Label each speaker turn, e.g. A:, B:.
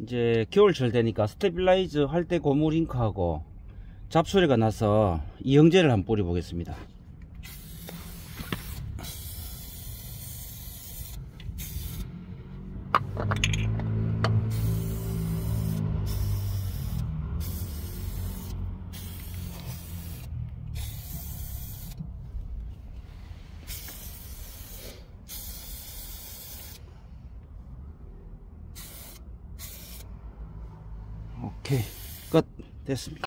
A: 이제 겨울철 되니까 스테빌라이저 할 때 고무 링크하고 잡소리가 나서 이영제를 한번 뿌려 보겠습니다. 오케이, 끝. 됐습니다.